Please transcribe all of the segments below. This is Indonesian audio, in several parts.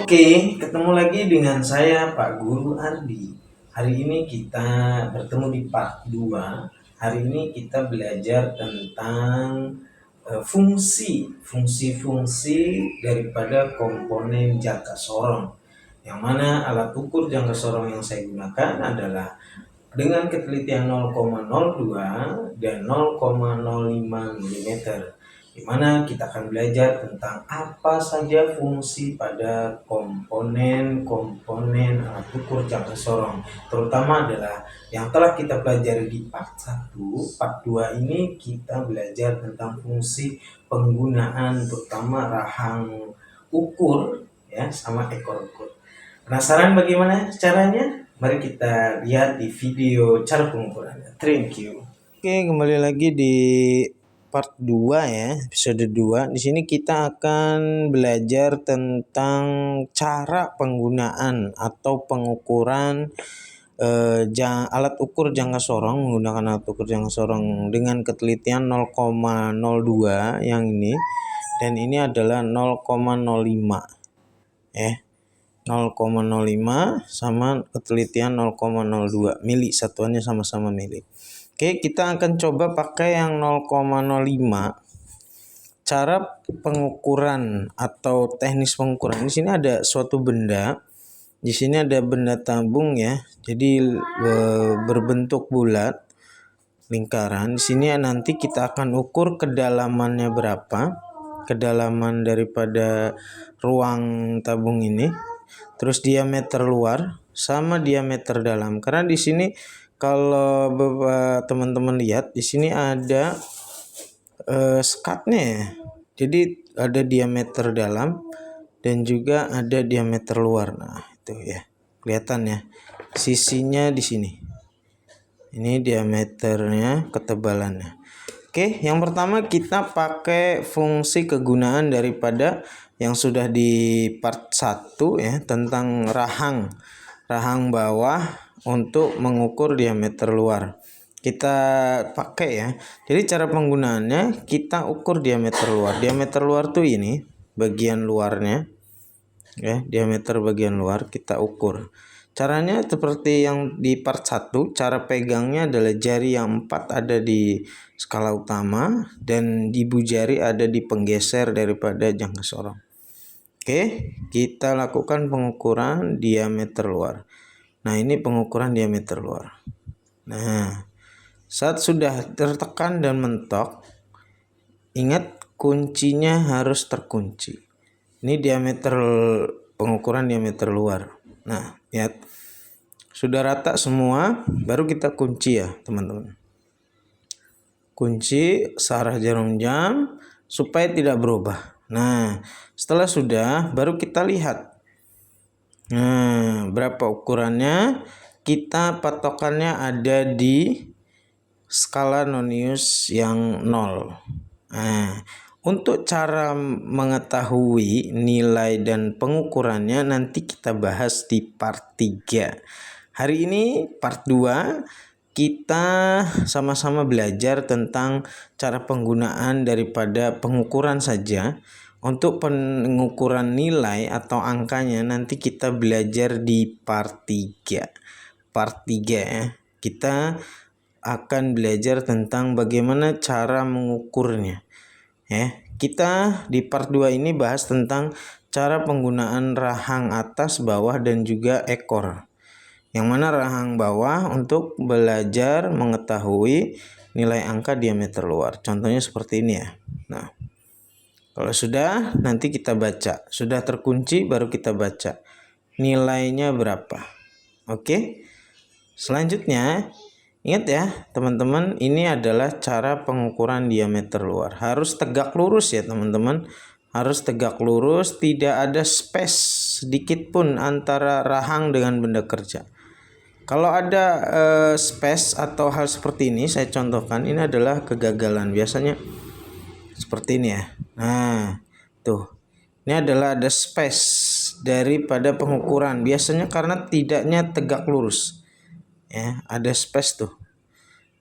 Oke, ketemu lagi dengan saya Pak Guru Ardi. Hari ini kita bertemu di part 2. Hari ini kita belajar tentang fungsi-fungsi daripada komponen jangka sorong. Yang mana alat ukur jangka sorong yang saya gunakan adalah dengan ketelitian 0,02 dan 0,05 mm, di mana kita akan belajar tentang apa saja fungsi pada komponen-komponen alat ukur jangka sorong, terutama adalah yang telah kita pelajari di part 1. Part 2 ini kita belajar tentang fungsi penggunaan terutama rahang ukur ya sama ekor ukur. Penasaran bagaimana caranya? Mari kita lihat di video cara pengukurannya. Thank you. Oke, kembali lagi di part 2 ya, episode 2. Di sini kita akan belajar tentang cara penggunaan atau pengukuran alat ukur jangka sorong, menggunakan alat ukur jangka sorong dengan ketelitian 0,02 yang ini, dan ini adalah 0,05 ya. 0,05 sama ketelitian 0,02 mili, satuannya sama-sama mili. Oke, kita akan coba pakai yang 0,05. Cara pengukuran atau teknis pengukuran. Di sini ada suatu benda. Di sini ada benda tabung ya. Jadi berbentuk bulat, lingkaran. Di sini nanti kita akan ukur kedalamannya berapa. Kedalaman daripada ruang tabung ini. Terus diameter luar sama diameter dalam. Karena di sini kalau teman-teman lihat di sini ada skatnya ya. Jadi ada diameter dalam dan juga ada diameter luar. Nah, itu ya. Kelihatan ya. Sisinya di sini. Ini diameternya, ketebalannya. Oke, yang pertama kita pakai fungsi kegunaan daripada yang sudah di part 1 ya, tentang rahang bawah untuk mengukur diameter luar. Kita pakai ya. Jadi cara penggunaannya kita ukur diameter luar. Diameter luar tuh ini bagian luarnya ya, diameter bagian luar kita ukur. Caranya seperti yang di part 1, cara pegangnya adalah jari yang 4 ada di skala utama dan ibu jari ada di penggeser daripada jangka sorong. Oke, kita lakukan pengukuran diameter luar. Nah, ini pengukuran diameter luar. Nah, saat sudah tertekan dan mentok, ingat kuncinya harus terkunci. Ini diameter pengukuran diameter luar. Nah, lihat. Sudah rata semua, baru kita kunci ya, teman-teman. Kunci searah jarum jam supaya tidak berubah. Nah, setelah sudah, baru kita lihat. Nah, berapa ukurannya? Kita patokannya ada di skala nonius yang 0. Nah, untuk cara mengetahui nilai dan pengukurannya nanti kita bahas di part 3. Hari ini part 2 kita sama-sama belajar tentang cara penggunaan daripada pengukuran saja. Untuk pengukuran nilai atau angkanya nanti kita belajar di part 3. Part 3 ya. Kita akan belajar tentang bagaimana cara mengukurnya. Ya, kita di part 2 ini bahas tentang cara penggunaan rahang atas, bawah dan juga ekor. Yang mana rahang bawah untuk belajar mengetahui nilai angka diameter luar. Contohnya seperti ini ya. Nah, kalau sudah nanti kita baca. Sudah terkunci baru kita baca. Nilainya berapa. Oke. Selanjutnya, ingat ya teman-teman, ini adalah cara pengukuran diameter luar. Harus tegak lurus ya teman-teman. Harus tegak lurus, tidak ada space sedikit pun antara rahang dengan benda kerja. Kalau ada space atau hal seperti ini, saya contohkan, ini adalah kegagalan. Biasanya seperti ini ya. Nah, tuh. Ini adalah ada space daripada pengukuran. Biasanya karena tidaknya tegak lurus. Ya, ada space tuh.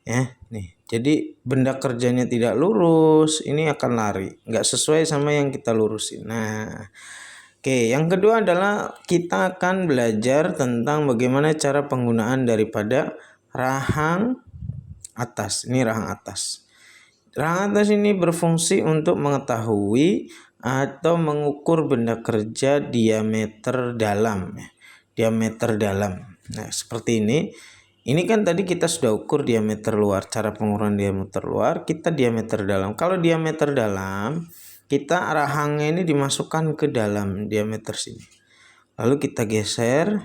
Ya, nih. Jadi benda kerjanya tidak lurus, ini akan lari. Nggak sesuai sama yang kita lurusin. Nah, Oke, yang kedua adalah kita akan belajar tentang bagaimana cara penggunaan daripada rahang atas. Ini rahang atas. Rahang atas ini berfungsi untuk mengetahui atau mengukur benda kerja diameter dalam. Diameter dalam. Nah, seperti ini. Ini kan tadi kita sudah ukur diameter luar. Cara pengukuran diameter luar, kita diameter dalam. Kalau diameter dalam, kita rahangnya ini dimasukkan ke dalam diameter sini. Lalu kita geser.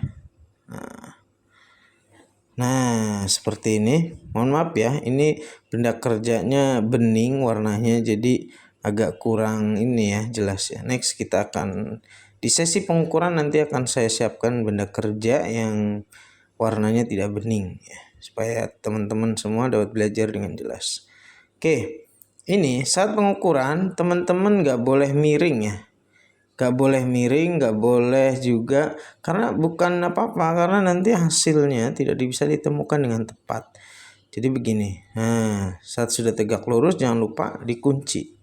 Nah, seperti ini. Mohon maaf ya, ini benda kerjanya bening warnanya, jadi agak kurang ini ya, jelas ya. Next kita akan di sesi pengukuran nanti akan saya siapkan benda kerja yang warnanya tidak bening ya, supaya teman-teman semua dapat belajar dengan jelas. Oke, ini saat pengukuran teman-teman nggak boleh miring ya. Gak boleh miring, gak boleh juga, karena bukan apa-apa, karena nanti hasilnya tidak bisa ditemukan dengan tepat. Jadi begini, nah saat sudah tegak lurus jangan lupa dikunci.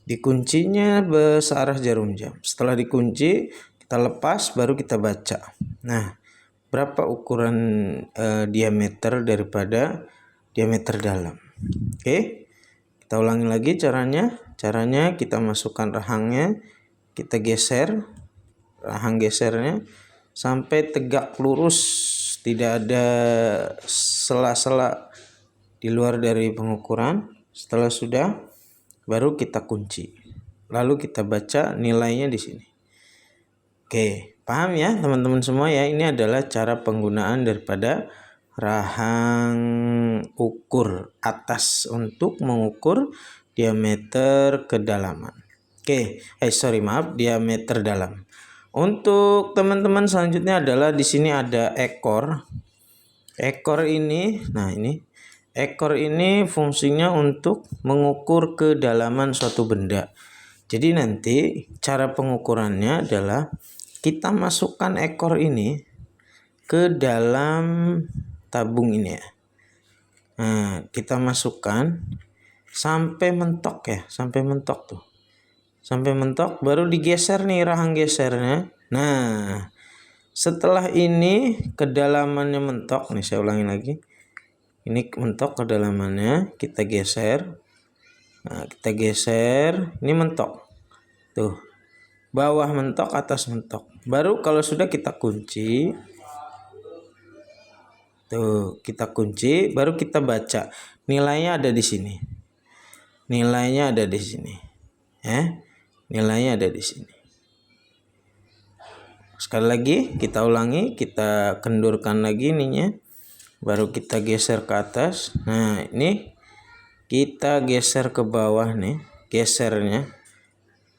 Dikuncinya searah jarum jam. Setelah dikunci, kita lepas baru kita baca. Nah, berapa ukuran diameter daripada diameter dalam. Oke, kita ulangi lagi caranya. Caranya kita masukkan rahangnya. Kita geser rahang gesernya sampai tegak lurus, tidak ada sela-sela di luar dari pengukuran. Setelah sudah, baru kita kunci. Lalu kita baca nilainya di sini. Oke, paham ya teman-teman semua ya? Ini adalah cara penggunaan daripada rahang ukur atas untuk mengukur diameter kedalaman. Oke, diameter dalam. Untuk teman-teman selanjutnya adalah di sini ada ekor. Ekor ini, nah ini ekor ini fungsinya untuk mengukur kedalaman suatu benda. Jadi nanti cara pengukurannya adalah kita masukkan ekor ini ke dalam tabung ini ya. Nah, kita masukkan sampai mentok ya, sampai mentok tuh. Sampai mentok baru digeser nih rahang gesernya. Nah, setelah ini kedalamannya mentok nih, saya ulangi lagi. Ini mentok kedalamannya, kita geser. Nah, kita geser, ini mentok. Tuh. Bawah mentok, atas mentok. Baru kalau sudah kita kunci. Tuh, kita kunci, baru kita baca. Nilainya ada di sini. Nilainya ada di sini. Nilainya ada di sini. Sekali lagi kita ulangi, kita kendurkan lagi ininya. Baru kita geser ke atas. Nah, ini kita geser ke bawah nih, gesernya.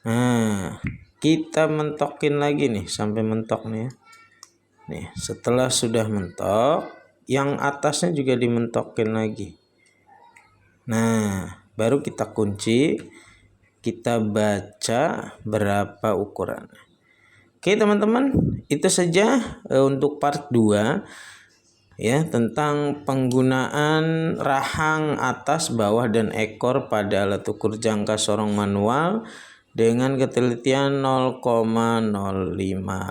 Nah, kita mentokin lagi nih sampai mentok nih ya. Nih, setelah sudah mentok, yang atasnya juga dimentokin lagi. Nah, baru kita kunci. Kita baca berapa ukuran. Oke teman-teman, itu saja untuk part 2 ya, tentang penggunaan rahang atas, bawah, dan ekor pada alat ukur jangka sorong manual dengan ketelitian 0,05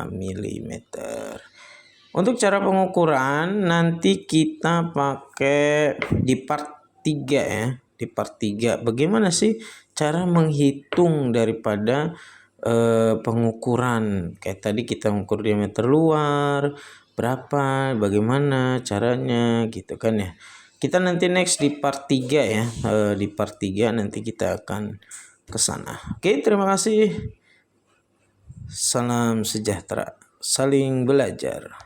mm. Untuk cara pengukuran nanti kita pakai di part 3 ya. Di part 3 bagaimana sih cara menghitung daripada pengukuran. Kayak tadi kita mengukur diameter luar berapa, bagaimana caranya gitu kan ya. Kita nanti next di part 3 ya. Di part 3 nanti kita akan ke sana. Oke, terima kasih. Salam sejahtera. Saling belajar.